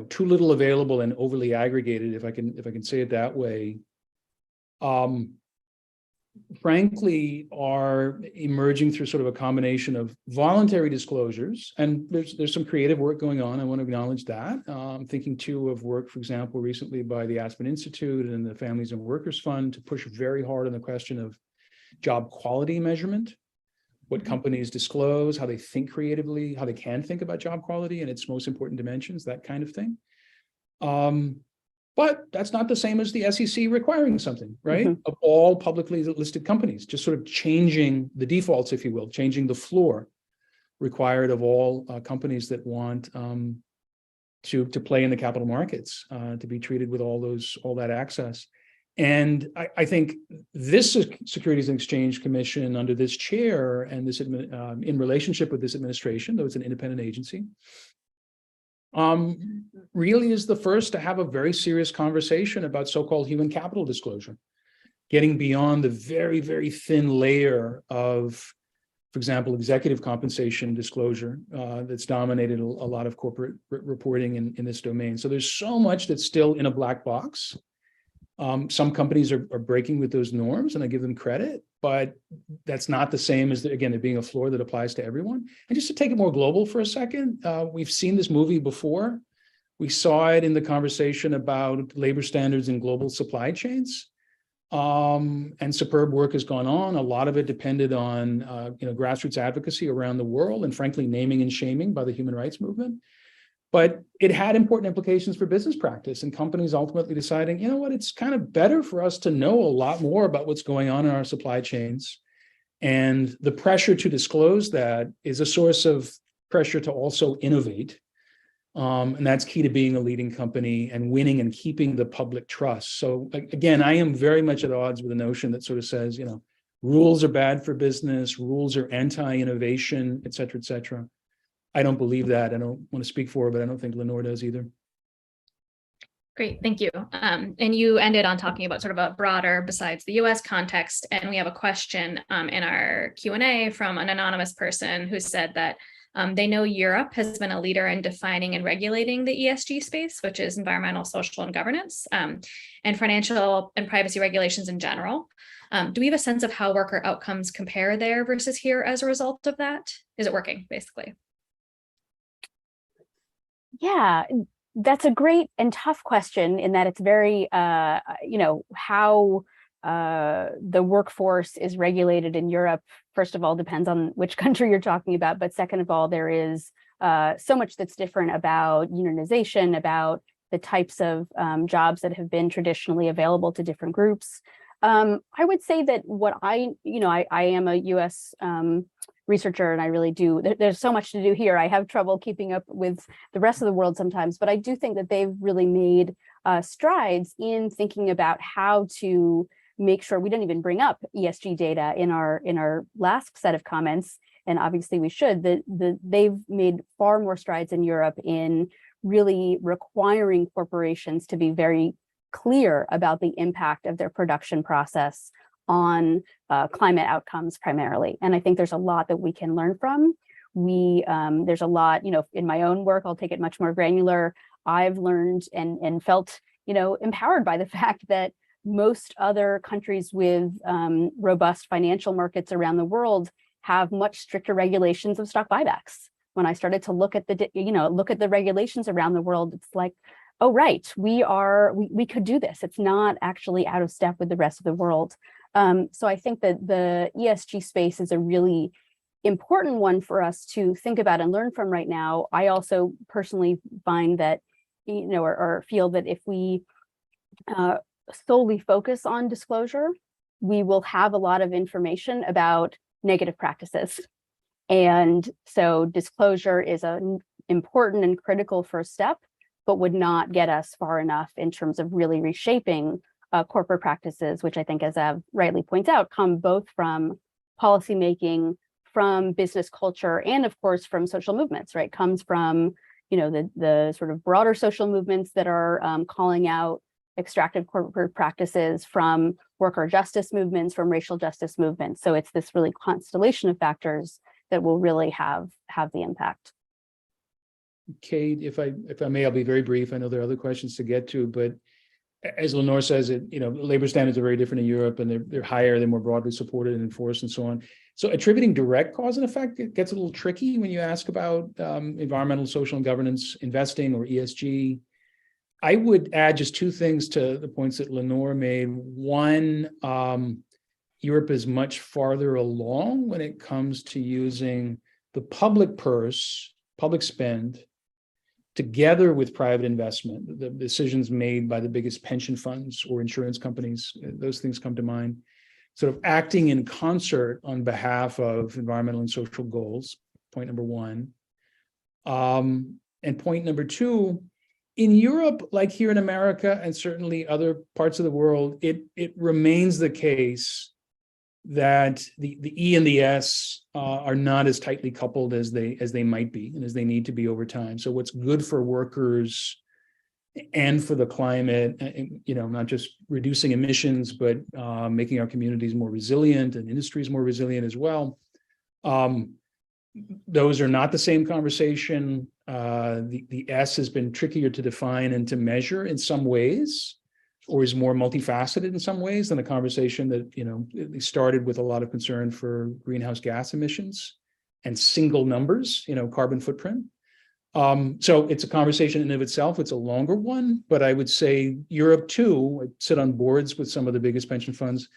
too little available and overly aggregated, if I can say it that way, frankly, are emerging through sort of a combination of voluntary disclosures, and there's some creative work going on. I want to acknowledge that. I'm thinking too of work, for example, recently by the Aspen Institute and the Families and Workers Fund to push very hard on the question of job quality measurement, what companies disclose, how they think creatively, how they can think about job quality and its most important dimensions, that kind of thing. But that's not the same as the SEC requiring something, right? Of all publicly listed companies, just sort of changing the defaults, if you will, changing the floor required of all companies that want to play in the capital markets, to be treated with all that access. And I think this Securities and Exchange Commission under this chair and this in relationship with this administration, though it's an independent agency, really is the first to have a very serious conversation about so-called human capital disclosure, getting beyond the very, very thin layer of, for example, executive compensation disclosure that's dominated a lot of corporate reporting in this domain. So there's so much that's still in a black box. Some companies are breaking with those norms, and I give them credit, but that's not the same as, again, there being a floor that applies to everyone. And just to take it more global for a second, we've seen this movie before. We saw it in the conversation about labor standards in global supply chains, and superb work has gone on. A lot of it depended on grassroots advocacy around the world, and frankly, naming and shaming by the human rights movement. But it had important implications for business practice and companies ultimately deciding, you know what, it's kind of better for us to know a lot more about what's going on in our supply chains. And the pressure to disclose that is a source of pressure to also innovate. And that's key to being a leading company and winning and keeping the public trust. So again, I am very much at odds with the notion that sort of says, rules are bad for business, rules are anti-innovation, et cetera, et cetera. I don't believe that. I don't want to speak for her, but I don't think Lenore does either. Great, thank you. And you ended on talking about sort of a broader besides the US context. And we have a question in our Q&A from an anonymous person who said that they know Europe has been a leader in defining and regulating the ESG space, which is environmental, social, and governance, and financial and privacy regulations in general. Do we have a sense of how worker outcomes compare there versus here as a result of that? Is it working, basically? Yeah, that's a great and tough question in that it's very, how the workforce is regulated in Europe, first of all, depends on which country you're talking about. But second of all, there is so much that's different about unionization, about the types of jobs that have been traditionally available to different groups. I would say that what I am a U.S. Researcher, and I really do. There's so much to do here. I have trouble keeping up with the rest of the world sometimes, but I do think that they've really made strides in thinking about how to make sure we don't even bring up ESG data in our last set of comments, and obviously we should. They've made far more strides in Europe in really requiring corporations to be very clear about the impact of their production process on climate outcomes primarily. And I think there's a lot that we can learn from. There's a lot, in my own work, I'll take it much more granular. I've learned and felt, empowered by the fact that most other countries with robust financial markets around the world have much stricter regulations of stock buybacks. When I started to look at the regulations around the world, it's like, oh, right, we could do this. It's not actually out of step with the rest of the world. So I think that the ESG space is a really important one for us to think about and learn from right now. I also personally find that, or feel that if we solely focus on disclosure, we will have a lot of information about negative practices. And so disclosure is an important and critical first step, but would not get us far enough in terms of really reshaping corporate practices, which I think, as Av rightly points out, come both from policymaking, from business culture, and of course from social movements, right? Comes from, the sort of broader social movements that are calling out extractive corporate practices, from worker justice movements, from racial justice movements. So it's this really constellation of factors that will really have the impact. Kate, if I may, I'll be very brief. I know there are other questions to get to, but as Lenore says, labor standards are very different in Europe, and they're higher, they're more broadly supported and enforced, and so on. So attributing direct cause and effect, it gets a little tricky when you ask about environmental, social, and governance investing, or ESG. I would add just two things to the points that Lenore made. One, Europe is much farther along when it comes to using the public purse, public spend, together with private investment. The decisions made by the biggest pension funds or insurance companies, those things come to mind, sort of acting in concert on behalf of environmental and social goals, point number one. And point number two, in Europe, like here in America and certainly other parts of the world, it remains the case that the E and the S are not as tightly coupled as they might be and as they need to be over time. So what's good for workers and for the climate, not just reducing emissions, but making our communities more resilient and industries more resilient as well. Those are not the same conversation. The S has been trickier to define and to measure in some ways, or is more multifaceted in some ways than a conversation that, it started with a lot of concern for greenhouse gas emissions and single numbers, carbon footprint. So it's a conversation in and of itself. It's a longer one, but I would say Europe too, I sit on boards with some of the biggest pension funds.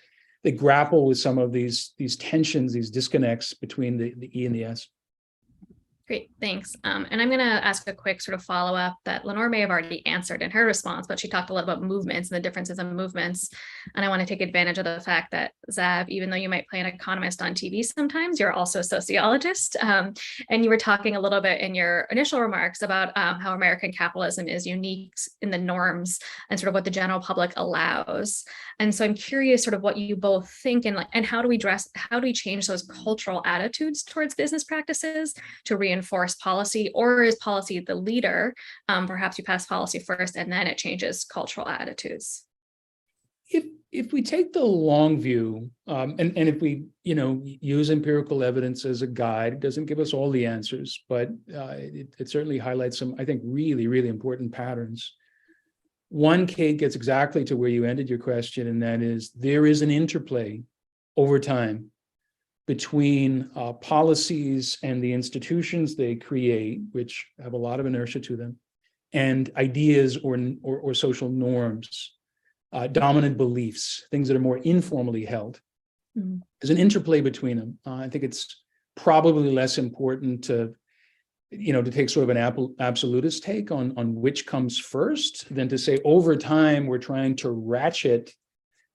They grapple with some of these tensions, these disconnects between the E and the S. Great, thanks. And I'm going to ask a quick sort of follow-up that Lenore may have already answered in her response, but she talked a lot about movements and the differences in movements. And I want to take advantage of the fact that, Xav, even though you might play an economist on TV sometimes, you're also a sociologist. And you were talking a little bit in your initial remarks about how American capitalism is unique in the norms and sort of what the general public allows. And so I'm curious sort of what you both think and how do we change those cultural attitudes towards business practices to reinforce policy, or is policy the leader? Perhaps you pass policy first and then it changes cultural attitudes. If we take the long view, and if we use empirical evidence as a guide, it doesn't give us all the answers, but it certainly highlights some, I think, really, really important patterns. One, Kate, gets exactly to where you ended your question, and that is there is an interplay over time between policies and the institutions they create, which have a lot of inertia to them, and ideas or social norms, dominant beliefs, things that are more informally held. Mm-hmm. There's an interplay between them. I think it's probably less important to take sort of an absolutist take on which comes first than to say over time we're trying to ratchet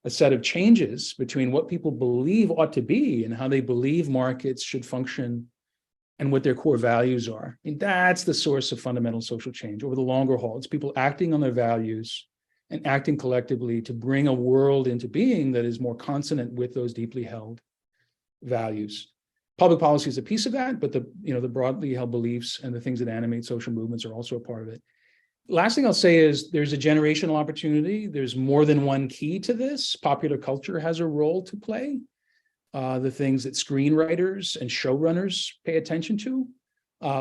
a set of changes between what people believe ought to be and how they believe markets should function and what their core values are. I mean, that's the source of fundamental social change over the longer haul. It's people acting on their values and acting collectively to bring a world into being that is more consonant with those deeply held values. Public policy is a piece of that, but the broadly held beliefs and the things that animate social movements are also a part of it. Last thing I'll say is there's a generational opportunity. There's more than one key to this. Popular culture has a role to play. The things that screenwriters and showrunners pay attention to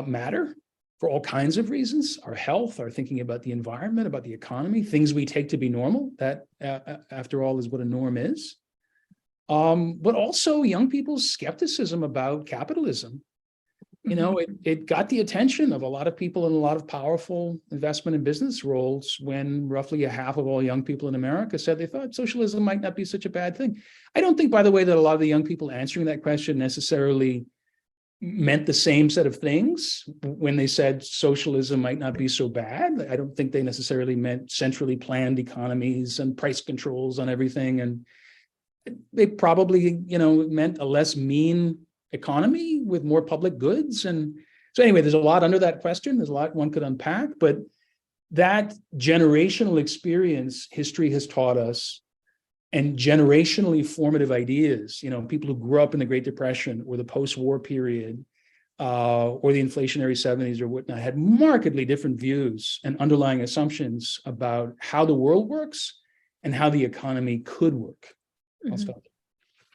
matter for all kinds of reasons. Our health, our thinking about the environment, about the economy, things we take to be normal. That, after all, is what a norm is. But also young people's skepticism about capitalism. It got the attention of a lot of people in a lot of powerful investment and business roles when roughly a half of all young people in America said they thought socialism might not be such a bad thing. I don't think, by the way, that a lot of the young people answering that question necessarily meant the same set of things when they said socialism might not be so bad. I don't think they necessarily meant centrally planned economies and price controls on everything. And they probably, meant a less mean economy with more public goods. And so anyway, there's a lot under that question. There's a lot one could unpack, but that generational experience history has taught us, and generationally formative ideas, people who grew up in the Great Depression or the post-war period or the inflationary 70s or whatnot had markedly different views and underlying assumptions about how the world works and how the economy could work. I'll stop.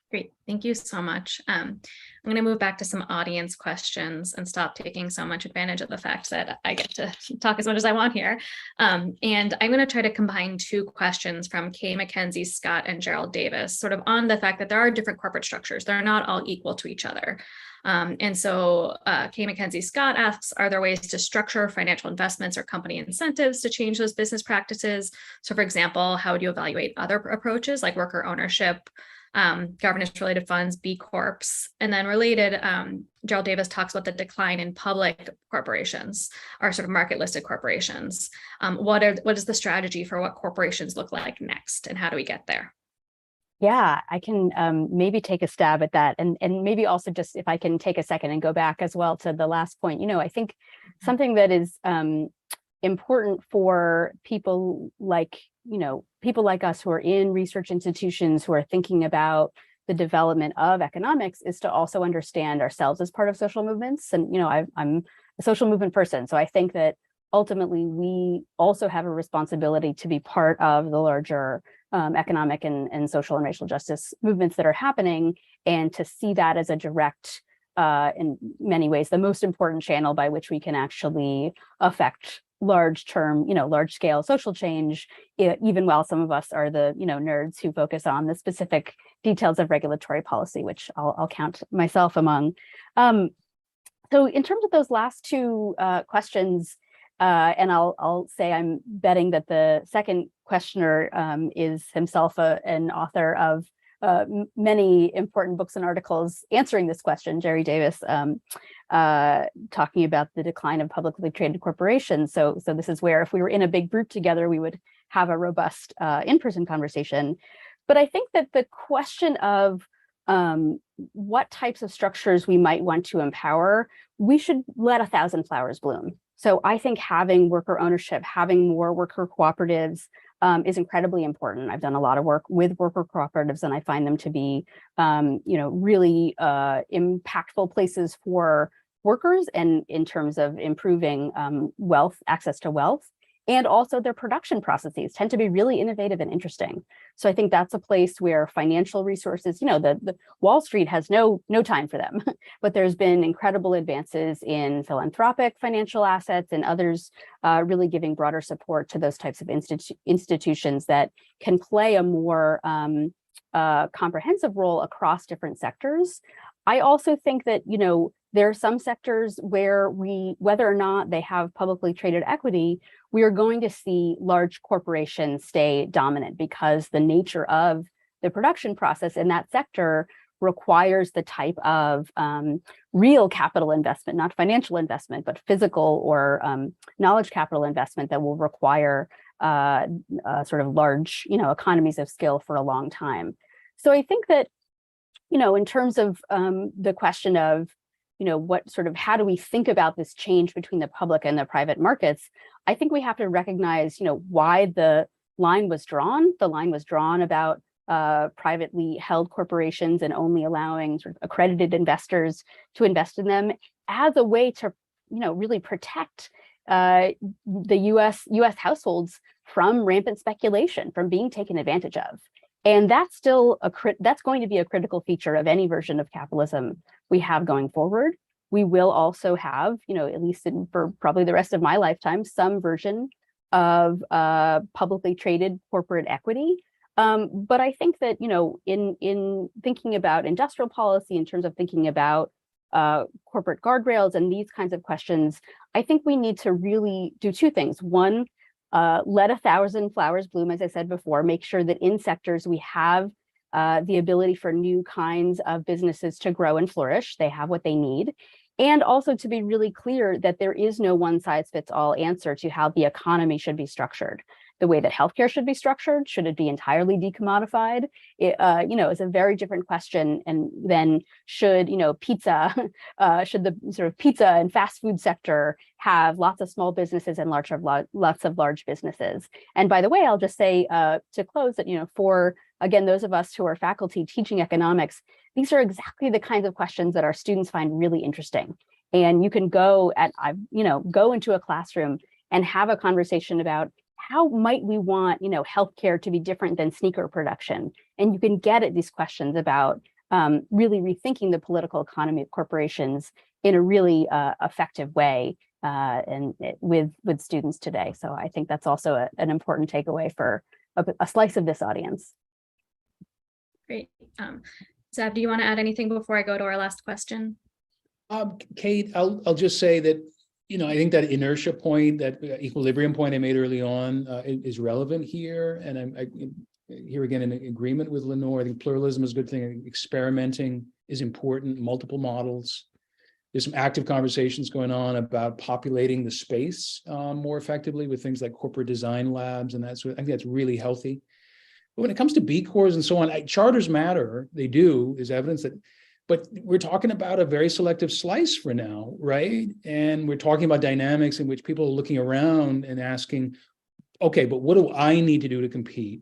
Great. Thank you so much. I'm going to move back to some audience questions and stop taking so much advantage of the fact that I get to talk as much as I want here. And I'm going to try to combine two questions from Kay Mackenzie Scott and Gerald Davis, sort of on the fact that there are different corporate structures. They're not all equal to each other. And so Kay Mackenzie Scott asks, are there ways to structure financial investments or company incentives to change those business practices? So for example, how would you evaluate other approaches like worker ownership, governance-related funds, B Corps, and then related, Gerald Davis talks about the decline in public corporations or sort of market-listed corporations. What is the strategy for what corporations look like next, and how do we get there? Yeah, I can maybe take a stab at that, and maybe also just if I can take a second and go back as well to the last point. I think something that is important for people like us who are in research institutions who are thinking about the development of economics is to also understand ourselves as part of social movements. And I'm a social movement person, so I think that ultimately we also have a responsibility to be part of the larger economic and social and racial justice movements that are happening, and to see that as a direct, in many ways, the most important channel by which we can actually affect large scale social change, even while some of us are the nerds who focus on the specific details of regulatory policy, which I'll count myself among. So in terms of those last two questions, and I'll say I'm betting that the second questioner is himself an author of many important books and articles answering this question, Jerry Davis, talking about the decline of publicly traded corporations. So this is where if we were in a big group together, we would have a robust in-person conversation. But I think that the question of what types of structures we might want to empower, we should let 1,000 flowers bloom. So I think having worker ownership, having more worker cooperatives is incredibly important. I've done a lot of work with worker cooperatives, and I find them to be, really impactful places for workers, and in terms of improving access to wealth, and also their production processes tend to be really innovative and interesting. So I think that's a place where financial resources, the Wall Street has no time for them, but there's been incredible advances in philanthropic financial assets and others really giving broader support to those types of institutions that can play a more comprehensive role across different sectors. I also think that, there are some sectors where whether or not they have publicly traded equity, we are going to see large corporations stay dominant because the nature of the production process in that sector requires the type of real capital investment, not financial investment, but physical or knowledge capital investment that will require sort of large, economies of scale for a long time. So I think that, in terms of the question of, how do we think about this change between the public and the private markets? I think we have to recognize, why the line was drawn. The line was drawn about privately held corporations and only allowing sort of accredited investors to invest in them as a way to, really protect the U.S. households from rampant speculation, from being taken advantage of. And that's still that's going to be a critical feature of any version of capitalism we have going forward. We will also have, at least for probably the rest of my lifetime, some version of publicly traded corporate equity. But I think that, in thinking about industrial policy, in terms of thinking about corporate guardrails and these kinds of questions, I think we need to really do two things. One, let 1,000 flowers bloom, as I said before, make sure that in sectors we have the ability for new kinds of businesses to grow and flourish. They have what they need. And also to be really clear that there is no one size fits all answer to how the economy should be structured. The way that healthcare should be structured, should it be entirely decommodified? Is a very different question. And then should, pizza, should the sort of pizza and fast food sector have lots of small businesses and lots of large businesses? And by the way, I'll just say to close that, for, again, those of us who are faculty teaching economics, these are exactly the kinds of questions that our students find really interesting. And you can go into a classroom and have a conversation about how might we want, healthcare to be different than sneaker production? And you can get at these questions about really rethinking the political economy of corporations in a really effective way and with students today. So I think that's also an important takeaway for a slice of this audience. Great. Zab, do you want to add anything before I go to our last question? Kate, I'll just say that, I think that inertia point, that equilibrium point I made early on is relevant here. And I'm here again in agreement with Lenore. I think pluralism is a good thing. Experimenting is important, multiple models. There's some active conversations going on about populating the space more effectively with things like corporate design labs and that sort of, I think that's really healthy. But when it comes to B Corps and so on, charters matter. They do. There's evidence that, but we're talking about a very selective slice for now, right? And we're talking about dynamics in which people are looking around and asking, okay, but what do I need to do to compete?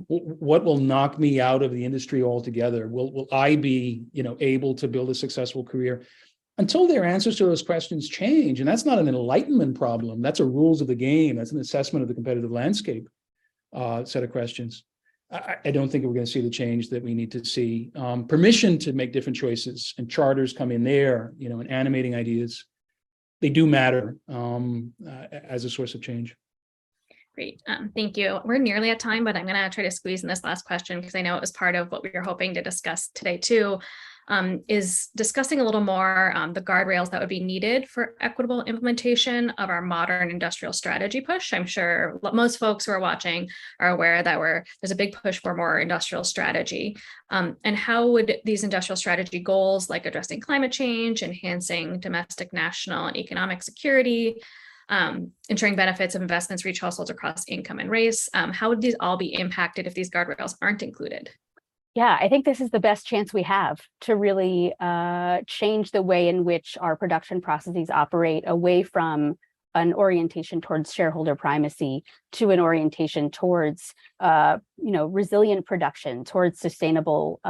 What will knock me out of the industry altogether? Will I be, able to build a successful career? Until their answers to those questions change, and that's not an enlightenment problem. That's a rules of the game. That's an assessment of the competitive landscape set of questions. I don't think we're going to see the change that we need to see. Permission to make different choices and charters come in there, and animating ideas. They do matter as a source of change. Great. Thank you. We're nearly at time, but I'm going to try to squeeze in this last question because I know it was part of what we were hoping to discuss today too. Is discussing a little more the guardrails that would be needed for equitable implementation of our modern industrial strategy push. I'm sure most folks who are watching are aware that there's a big push for more industrial strategy. And how would these industrial strategy goals, like addressing climate change, enhancing domestic, national, and economic security, ensuring benefits of investments reach households across income and race, how would these all be impacted if these guardrails aren't included? Yeah, I think this is the best chance we have to really change the way in which our production processes operate away from an orientation towards shareholder primacy to an orientation towards, resilient production, towards sustainable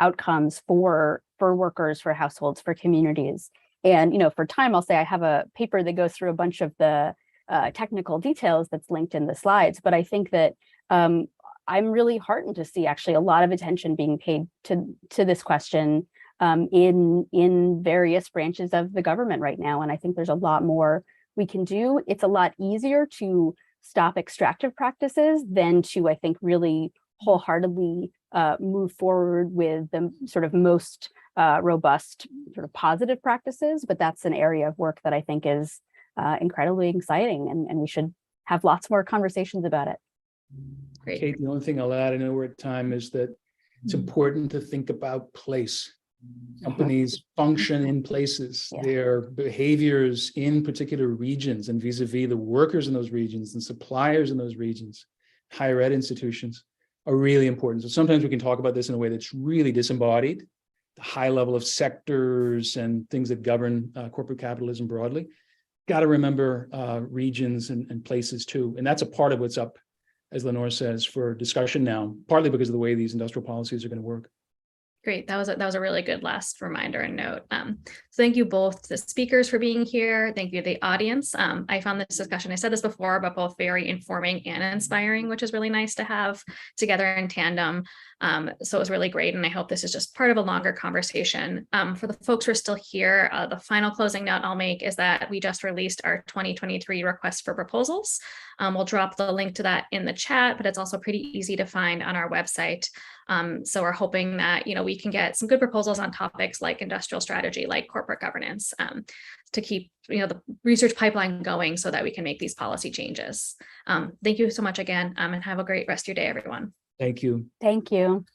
outcomes for workers, for households, for communities. And, for time, I'll say I have a paper that goes through a bunch of the technical details that's linked in the slides, but I think that I'm really heartened to see actually a lot of attention being paid to this question in various branches of the government right now. And I think there's a lot more we can do. It's a lot easier to stop extractive practices than to, I think, really wholeheartedly move forward with the sort of most robust sort of positive practices. But that's an area of work that I think is incredibly exciting, and we should have lots more conversations about it. Great. Kate, the only thing I'll add, I know we're at time, is that it's important to think about place. Companies function in places, Yeah. their behaviors in particular regions and vis-a-vis the workers in those regions and suppliers in those regions, higher ed institutions are really important. So sometimes we can talk about this in a way that's really disembodied, the high level of sectors and things that govern corporate capitalism broadly. Got to remember regions and places too. And that's a part of what's up, as Lenore says, for discussion now, partly because of the way these industrial policies are going to work. Great. That was a really good last reminder and note. So thank you both the speakers for being here. Thank you to the audience. I found this discussion, I said this before, but both very informing and inspiring, which is really nice to have together in tandem. So it was really great. And I hope this is just part of a longer conversation. For the folks who are still here, the final closing note I'll make is that we just released our 2023 request for proposals. We'll drop the link to that in the chat, but it's also pretty easy to find on our website. So we're hoping that, we can get some good proposals on topics like industrial strategy, like corporate governance, to keep, the research pipeline going so that we can make these policy changes. Thank you so much again, and have a great rest of your day, everyone. Thank you. Thank you.